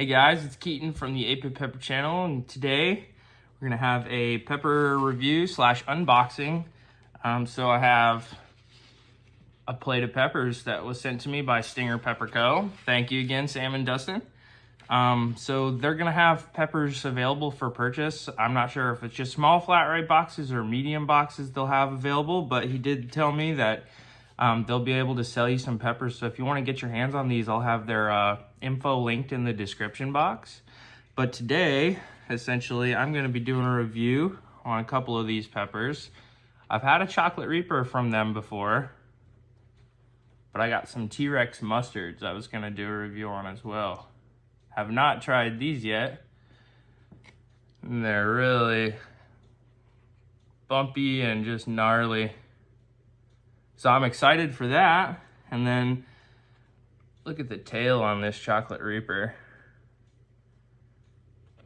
Hey guys, it's Keaton from the 8-Bit Pepper channel, and today we're gonna have a pepper review slash unboxing. So I have a plate of peppers that was sent to me by Stinger Pepper Co. Thank you again, Sam and Dustin. So they're gonna have peppers available for purchase. I'm not sure if it's just small flat rate boxes or medium boxes they'll have available, but he did tell me that they'll be able to sell you some peppers. So if you want to get your hands on these, I'll have their info linked in the description box. But today, essentially, I'm going to be doing a review on a couple of these peppers. I've had a chocolate reaper from them before, but I got some T-Rex mustards I was going to do a review on as well. Have not tried these yet. And they're really bumpy and just gnarly. So I'm excited for that. And then look at the tail on this chocolate reaper.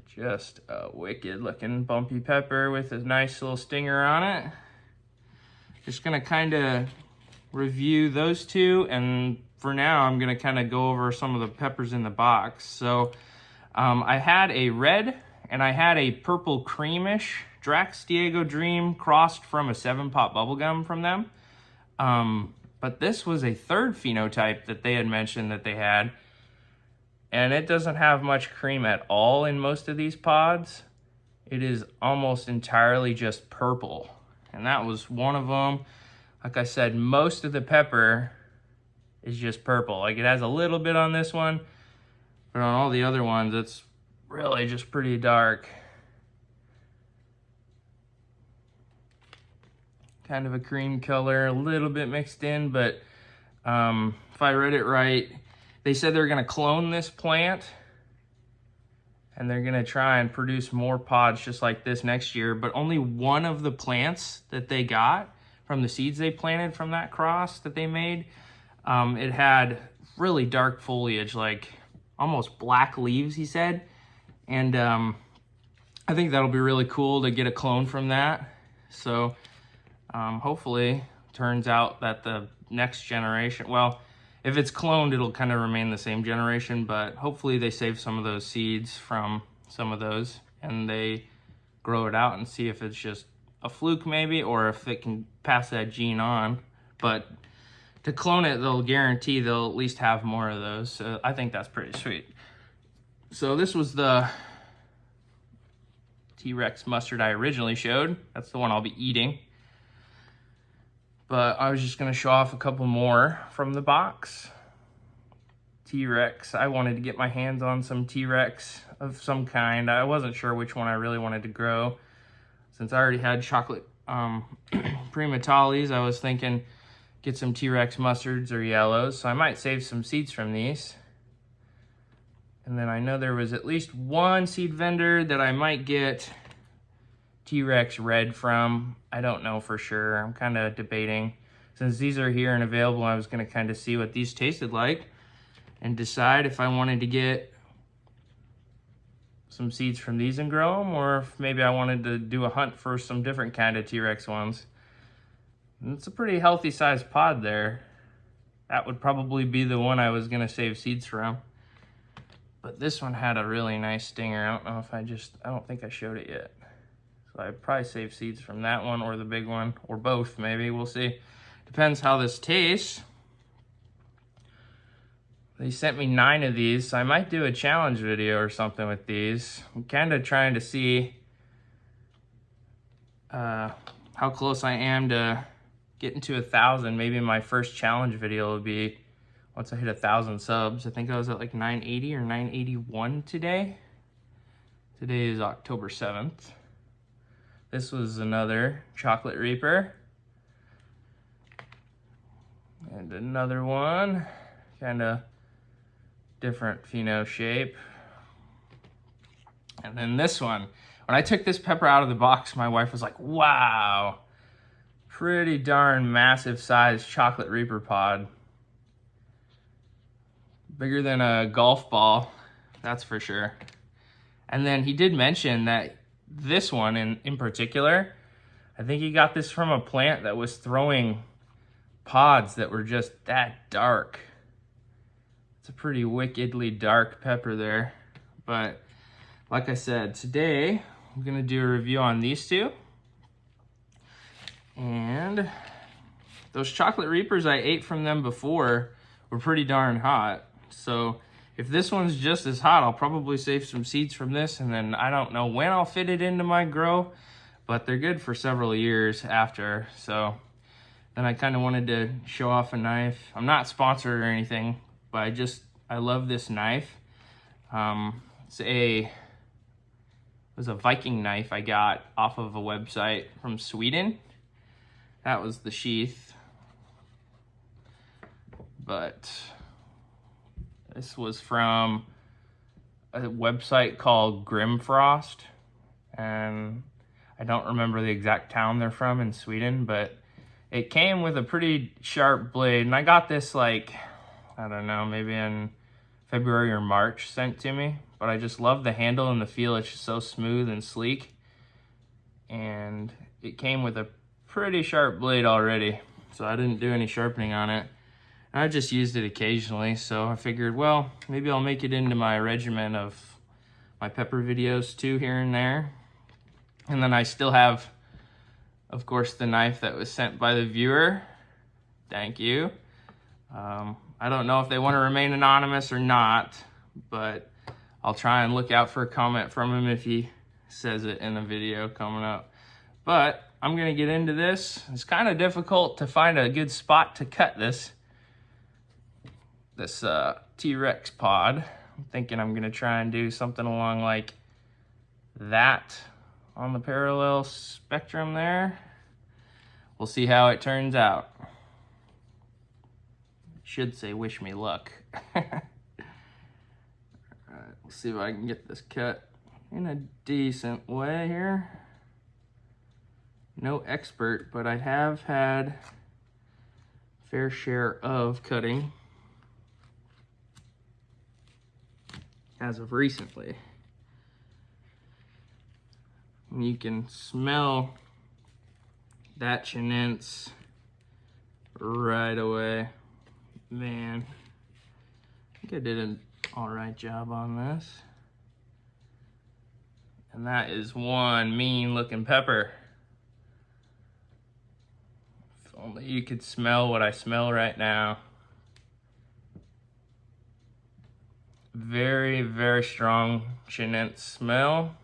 Just a wicked looking bumpy pepper with a nice little stinger on it. Just gonna kind of review those two, and for now I'm gonna kind of go over some of the peppers in the box. So I had a red and I had a purple creamish Drax Diego Dream crossed from a 7-Pop bubblegum from them. But this was a third phenotype that they had mentioned that they had, and it doesn't have much cream at all in most of these pods. It is almost entirely just purple, and that was one of them. Like I said, most of the pepper is just purple. Like, it has a little bit on this one, but on all the other ones, it's really just pretty dark. Kind of a cream color, a little bit mixed in, but if I read it right, they said they're gonna clone this plant and they're gonna try and produce more pods just like this next year, but only one of the plants that they got from the seeds they planted from that cross that they made, it had really dark foliage, like almost black leaves, he said. And I think that'll be really cool to get a clone from that. So hopefully turns out that the next generation, well, if it's cloned, it'll kind of remain the same generation, but hopefully they save some of those seeds from some of those and they grow it out and see if it's just a fluke maybe, or if it can pass that gene on. But to clone it, they'll guarantee they'll at least have more of those. So I think that's pretty sweet. So this was the T-Rex mustard I originally showed. That's the one I'll be eating. But I was just gonna show off a couple more from the box. T-Rex, I wanted to get my hands on some T-Rex of some kind. I wasn't sure which one I really wanted to grow. Since I already had chocolate primatalis, I was thinking get some T-Rex mustards or yellows. So I might save some seeds from these. And then I know there was at least one seed vendor that I might get T-Rex red from. I don't know for sure. I'm kind of debating. Since these are here and available, I was going to kind of see what these tasted like and decide if I wanted to get some seeds from these and grow them, or if maybe I wanted to do a hunt for some different kind of T-Rex ones. And it's a pretty healthy sized pod there. That would probably be the one I was going to save seeds from. But this one had a really nice stinger. I don't know if I don't think I showed it yet. So I'd probably save seeds from that one or the big one, or both maybe, we'll see. Depends how this tastes. They sent me 9 of these, so I might do a challenge video or something with these. I'm kind of trying to see how close I am to getting to 1,000. Maybe my first challenge video will be once I hit 1,000 subs. I think I was at like 980 or 981 today. Today is October 7th. This was another chocolate reaper. And another one, kind of different pheno shape. And then this one. When I took this pepper out of the box, my wife was like, wow, pretty darn massive size chocolate reaper pod. Bigger than a golf ball, that's for sure. And then he did mention that this one in particular, I think he got this from a plant that was throwing pods that were just that dark. It's a pretty wickedly dark pepper there. But like I said, today I'm gonna do a review on these two. And those chocolate reapers I ate from them before were pretty darn hot. So if this one's just as hot, I'll probably save some seeds from this, and then I don't know when I'll fit it into my grow, but they're good for several years after. So then I kind of wanted to show off a knife. I'm not sponsored or anything, but I love this knife. It was a Viking knife I got off of a website from Sweden. That was the sheath. But this was from a website called Grimfrost, and I don't remember the exact town they're from in Sweden, but it came with a pretty sharp blade, and I got this like, I don't know, maybe in February or March sent to me, but I just love the handle and the feel. It's just so smooth and sleek, and it came with a pretty sharp blade already, so I didn't do any sharpening on it. I just used it occasionally, so I figured, well, maybe I'll make it into my regimen of my pepper videos too, here and there. And then I still have, of course, the knife that was sent by the viewer. Thank you. I don't know if they want to remain anonymous or not, but I'll try and look out for a comment from him if he says it in a video coming up. But I'm gonna get into this. It's kind of difficult to find a good spot to cut this T-Rex pod. I'm thinking I'm gonna try and do something along like that on the parallel spectrum there. We'll see how it turns out. Should say wish me luck. All right, we'll see if I can get this cut in a decent way here. No expert, but I have had a fair share of cutting as of recently. And you can smell that chinense right away. Man, I think I did an all right job on this. And that is one mean looking pepper. If only you could smell what I smell right now. Very, very strong chinense smell.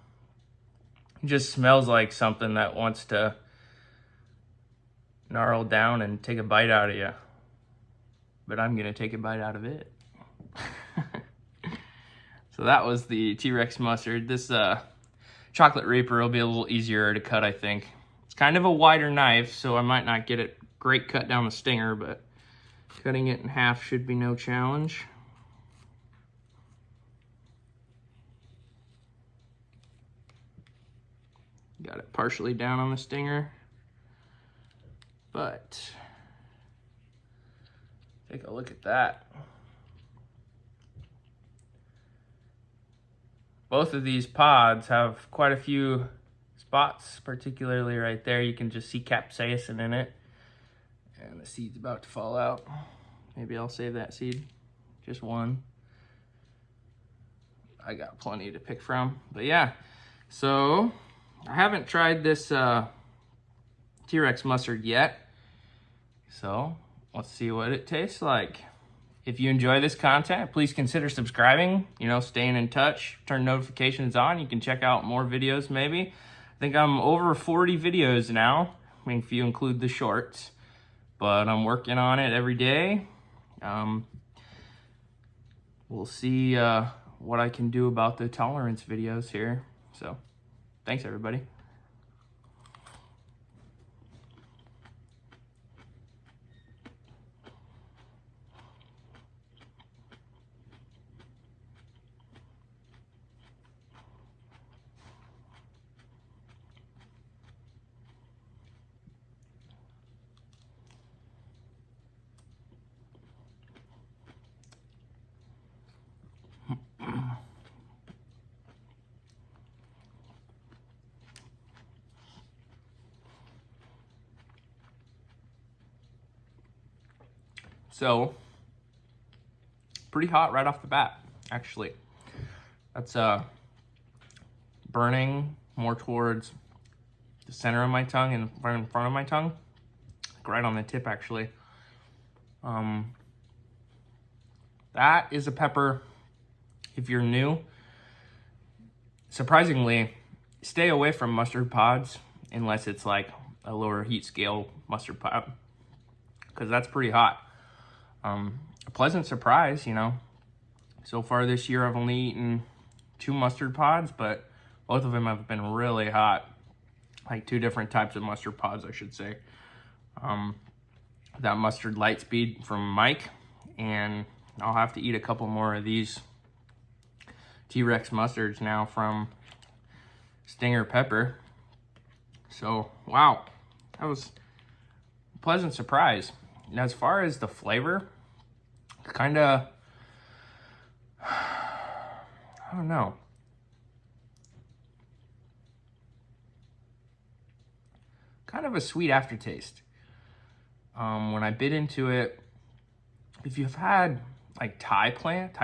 It just smells like something that wants to gnarl down and take a bite out of you. But I'm gonna take a bite out of it. So that was the T-Rex mustard. This chocolate reaper will be a little easier to cut, I think. It's kind of a wider knife, so I might not get it great cut down the stinger, but cutting it in half should be no challenge. Got it partially down on the stinger, but take a look at that. Both of these pods have quite a few spots, particularly right there. You can just see capsaicin in it, and the seed's about to fall out. Maybe I'll save that seed, just one. I got plenty to pick from, but yeah. So I haven't tried this T-Rex mustard yet, so let's see what it tastes like. If you enjoy this content, please consider subscribing, staying in touch, turn notifications on. You can check out more videos maybe. I think I'm over 40 videos now, if you include the shorts, but I'm working on it every day. We'll see what I can do about the tolerance videos here. So thanks, everybody. So, pretty hot right off the bat, actually. That's burning more towards the center of my tongue and right in front of my tongue, like right on the tip actually. That is a pepper. If you're new, surprisingly, stay away from mustard pods unless it's like a lower heat scale mustard pod, because that's pretty hot. A pleasant surprise, you know. So far this year, I've only eaten 2 mustard pods, but both of them have been really hot. Like 2 different types of mustard pods, I should say. That mustard Lightspeed from Mike, and I'll have to eat a couple more of these T-Rex mustards now from Stinger Pepper. So, wow, that was a pleasant surprise. And as far as the flavor, kind of, I don't know. Kind of a sweet aftertaste. When I bit into it, if you've had like Thai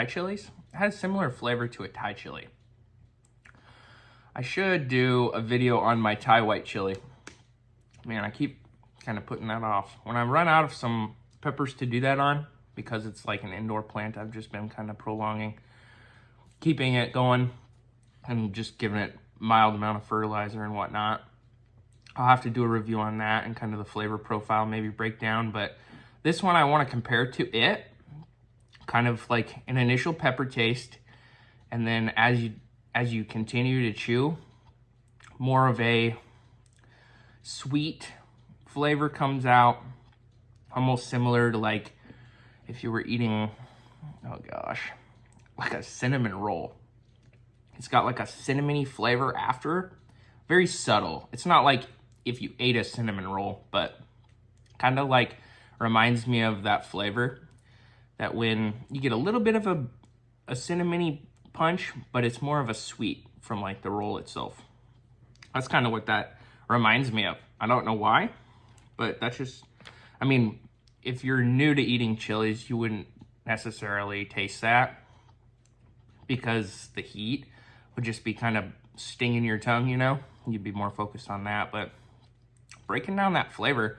chilies, it has similar flavor to a Thai chili. I should do a video on my Thai white chili. Man, I keep kind of putting that off. When I run out of some peppers to do that on, because it's like an indoor plant, I've just been kind of prolonging, keeping it going and just giving it mild amount of fertilizer and whatnot. I'll have to do a review on that and kind of the flavor profile, maybe break down. But this one I want to compare to it, kind of like an initial pepper taste, and then as you continue to chew, more of a sweet flavor comes out, almost similar to like if you were eating, oh gosh, like a cinnamon roll. It's got like a cinnamony flavor after, very subtle. It's not like if you ate a cinnamon roll, but kind of like reminds me of that flavor, that when you get a little bit of a cinnamony punch, but it's more of a sweet from like the roll itself. That's kind of what that reminds me of. I don't know why, but that's just, I mean, if you're new to eating chilies, you wouldn't necessarily taste that because the heat would just be kind of stinging your tongue, you know? You'd be more focused on that, but breaking down that flavor,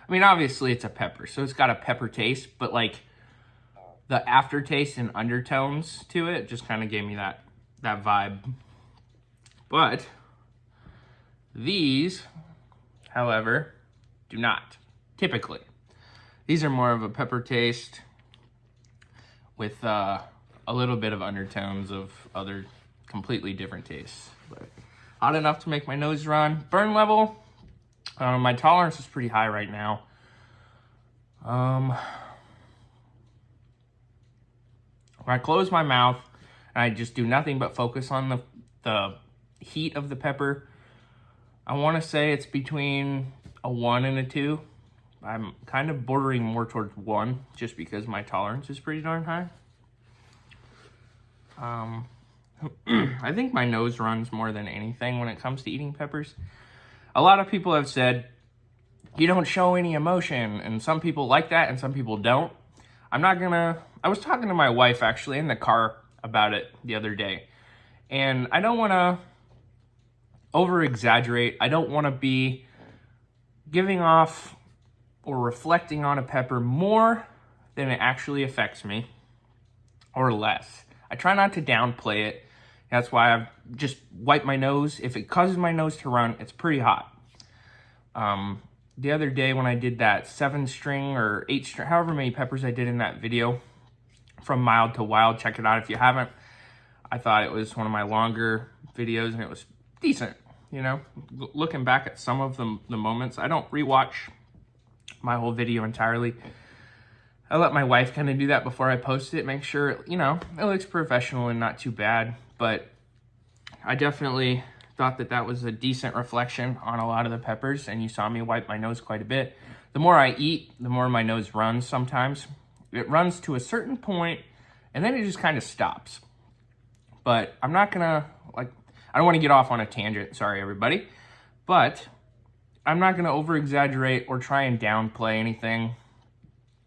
I mean, obviously it's a pepper, so it's got a pepper taste, but like the aftertaste and undertones to it just kind of gave me that vibe. But these, however, do not, typically. These are more of a pepper taste with a little bit of undertones of other completely different tastes. But hot enough to make my nose run. Burn level, my tolerance is pretty high right now. When I close my mouth and I just do nothing but focus on the heat of the pepper, I want to say it's between a 1 and a 2. I'm kind of bordering more towards 1 just because my tolerance is pretty darn high. I think my nose runs more than anything when it comes to eating peppers. A lot of people have said, you don't show any emotion, and some people like that and some people don't. I was talking to my wife actually in the car about it the other day, and I don't want to over exaggerate. I don't want to be giving off or reflecting on a pepper more than it actually affects me, or less. I try not to downplay it. That's why I've just wiped my nose. If it causes my nose to run, it's pretty hot. The other day when I did that 7-string or 8-string, however many peppers I did in that video, from mild to wild, check it out if you haven't. I thought it was one of my longer videos and it was decent, you know. Looking back at some of the moments, I don't rewatch my whole video entirely. I let my wife kind of do that before I post it, make sure, you know, it looks professional and not too bad. But I definitely thought that was a decent reflection on a lot of the peppers, and you saw me wipe my nose quite a bit. The more I eat, the more my nose runs sometimes. It runs to a certain point, and then it just kind of stops. But I'm not gonna, I don't want to get off on a tangent, sorry everybody, but I'm not gonna over-exaggerate or try and downplay anything.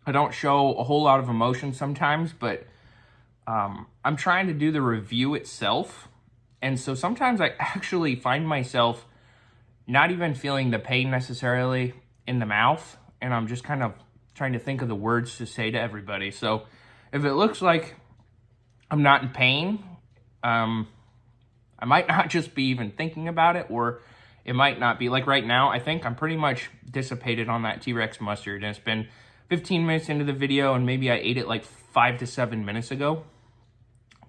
I don't show a whole lot of emotion sometimes, but I'm trying to do the review itself. And so sometimes I actually find myself not even feeling the pain necessarily in the mouth. And I'm just kind of trying to think of the words to say to everybody. So if it looks like I'm not in pain, I might not just be even thinking about it, or it might not be. Like right now, I think I'm pretty much dissipated on that T-Rex mustard. And it's been 15 minutes into the video, and maybe I ate it like 5 to 7 minutes ago.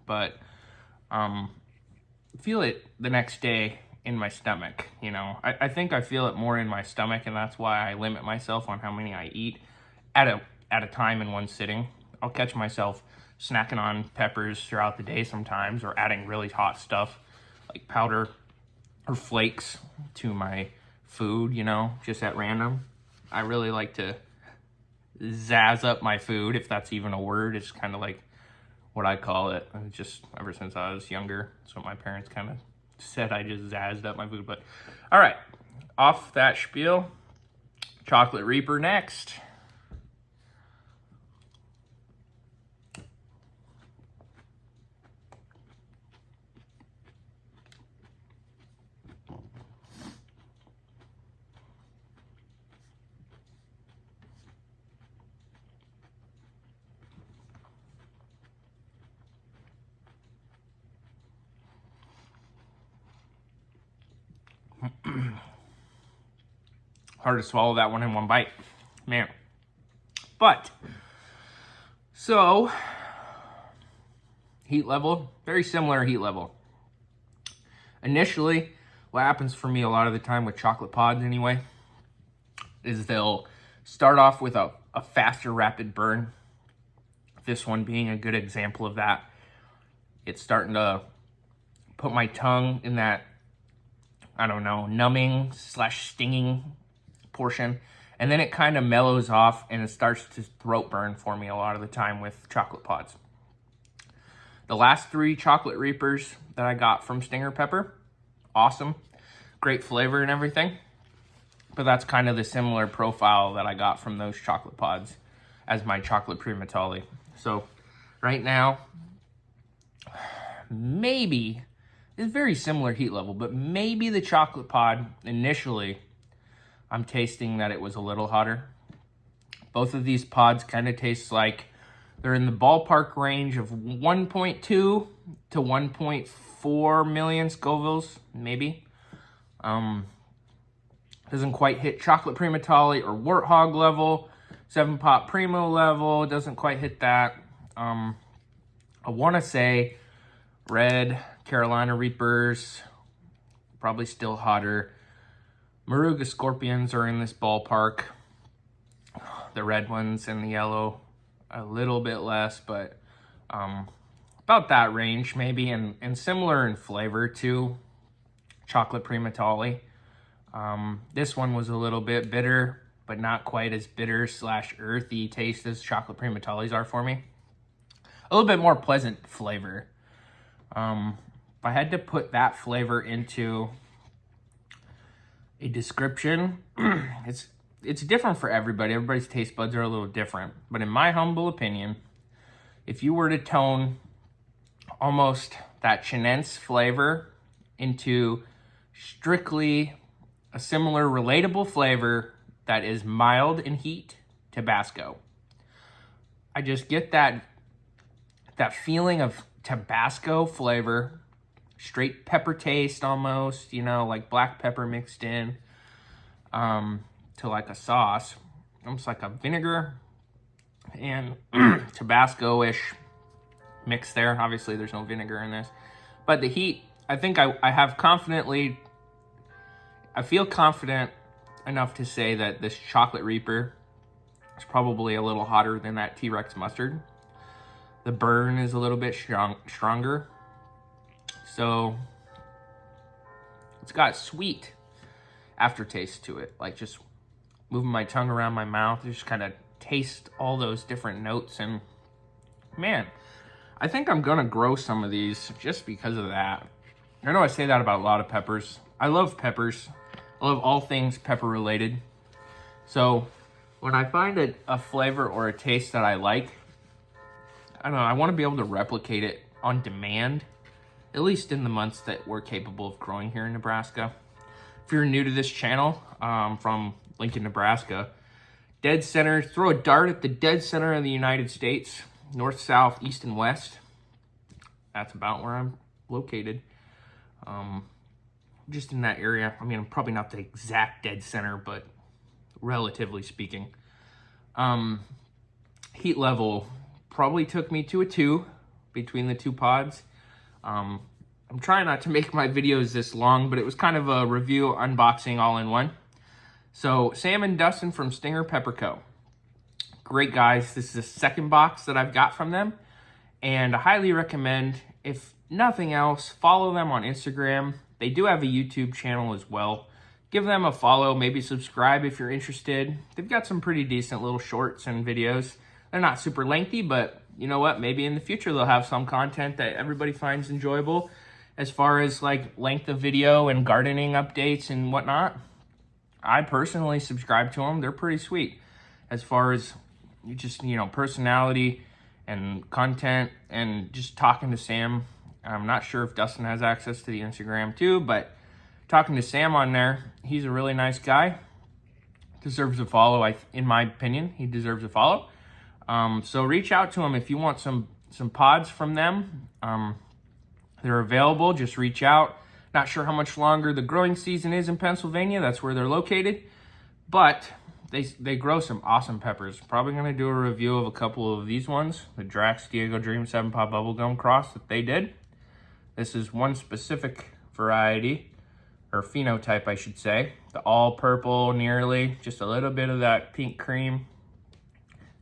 But feel it the next day in my stomach, you know. I think I feel it more in my stomach, and that's why I limit myself on how many I eat at a time in one sitting. I'll catch myself snacking on peppers throughout the day sometimes, or adding really hot stuff like powder or flakes to my food, you know, just at random. I really like to zazz up my food, if that's even a word. It's kind of like what I call it. Just ever since I was younger, that's what my parents kind of said. I just zazzed up my food. But all right, off that spiel, chocolate Reaper next. Hard to swallow that one in one bite, man. But so heat level, very similar heat level. Initially, what happens for me a lot of the time with chocolate pods anyway, is they'll start off with a faster rapid burn. This one being a good example of that. It's starting to put my tongue in that, I don't know, numbing / stinging portion. And then it kind of mellows off and it starts to throat burn for me a lot of the time with chocolate pods. The last 3 chocolate Reapers that I got from Stinger Pepper, awesome. Great flavor and everything. But that's kind of the similar profile that I got from those chocolate pods as my chocolate Primatali. So right now, maybe, it's very similar heat level, but maybe the chocolate pod initially, I'm tasting that it was a little hotter. Both of these pods kind of taste like they're in the ballpark range of 1.2 to 1.4 million Scovilles, maybe. Doesn't quite hit chocolate Primatali or Warthog level, 7-Pot Primo level, doesn't quite hit that. I want to say red Carolina Reapers, probably still hotter. Moruga Scorpions are in this ballpark. The red ones and the yellow, a little bit less, but about that range maybe, and similar in flavor to chocolate Primatali. This one was a little bit bitter, but not quite as bitter / earthy taste as chocolate Primatalis are for me. A little bit more pleasant flavor. If I had to put that flavor into a description, it's different for everybody. Everybody's taste buds are a little different. But in my humble opinion, if you were to tone almost that Chinense flavor into strictly a similar relatable flavor that is mild in heat, Tabasco. I just get that feeling of Tabasco flavor, straight pepper taste almost, you know, like black pepper mixed in to like a sauce, almost like a vinegar and Tabasco-ish mix there. Obviously there's no vinegar in this, but the heat, I think I feel confident enough to say that this chocolate Reaper is probably a little hotter than that T-Rex mustard. The burn is a little bit stronger. So it's got sweet aftertaste to it. Like just moving my tongue around my mouth, just kind of taste all those different notes. And man, I think I'm gonna grow some of these just because of that. I know I say that about a lot of peppers. I love peppers. I love all things pepper related. So when I find a flavor or a taste that I I don't know, I want to be able to replicate it on demand, at least in the months that we're capable of growing here in Nebraska. If you're new to this channel, from Lincoln, Nebraska, dead center, throw a dart at the dead center of the United States, north, south, east, and west. That's about where I'm located. Just in that area. I mean, I'm probably not the exact dead center, but relatively speaking. Heat level probably took me to a 2 between the two pods. I'm trying not to make my videos this long, but it was kind of a review, unboxing all in one. So Sam and Dustin from Stinger Pepper Co. Great guys. This is the second box that I've got from them, and I highly recommend, if nothing else, follow them on Instagram. They do have a YouTube channel as well. Give them a follow, maybe subscribe if you're interested. They've got some pretty decent little shorts and videos. They're not super lengthy, but you know what? Maybe in the future they'll have some content that everybody finds enjoyable as far as like length of video and gardening updates and whatnot. I personally subscribe to them. They're pretty sweet as far as just, you know, personality and content and just talking to Sam. I'm not sure if Dustin has access to the Instagram too, but talking to Sam on there, he's a really nice guy. Deserves a follow, in my opinion. He deserves a follow. So reach out to him if you want some pods from them. They're available. Just reach out. Not sure how much longer the growing season is in Pennsylvania. That's where they're located. But they grow some awesome peppers. Probably going to do a review of a couple of these ones. The Drax Diego Dream 7-Pod Bubblegum Cross that they did. This is one specific variety, or phenotype, I should say. The all purple, nearly, just a little bit of that pink cream.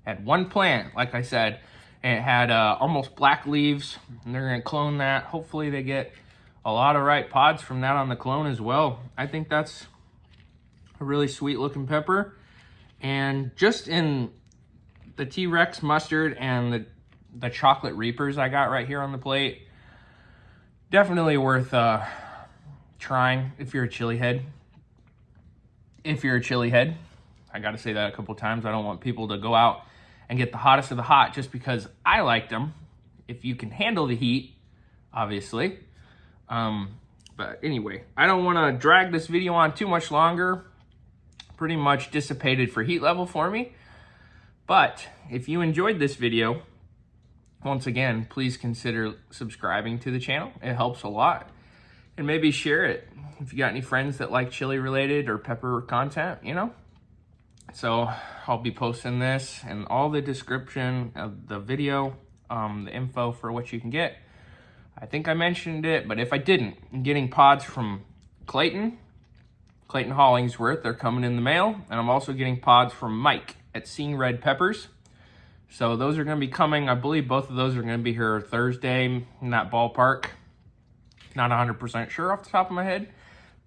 Had one plant, like I said, and it had almost black leaves, and they're gonna clone that. Hopefully they get a lot of ripe pods from that on the clone as well. I think that's a really sweet looking pepper. And just in the T-Rex mustard and the chocolate reapers I got right here on the plate, definitely worth trying if you're a chili head. If you're a chili head, I gotta say that a couple times. I don't want people to go out and get the hottest of the hot just because I liked them. If you can handle the heat, obviously. But anyway, I don't want to drag this video on too much longer. Pretty much dissipated for heat level for me. But if you enjoyed this video, once again, please consider subscribing to the channel. It helps a lot. And maybe share it if you got any friends that like chili related or pepper content, you know. So I'll be posting this and all the description of the video, the info for what you can get. I think I mentioned it, but if I didn't, I'm getting pods from Clayton Hollingsworth. They're coming in the mail. And I'm also getting pods from Mike at Seeing Red Peppers. So those are going to be coming. I believe both of those are going to be here Thursday in that ballpark. Not 100% sure off the top of my head,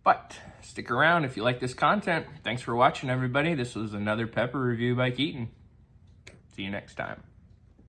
but stick around if you like this content. Thanks for watching, everybody. This was another pepper review by Keaton. See you next time.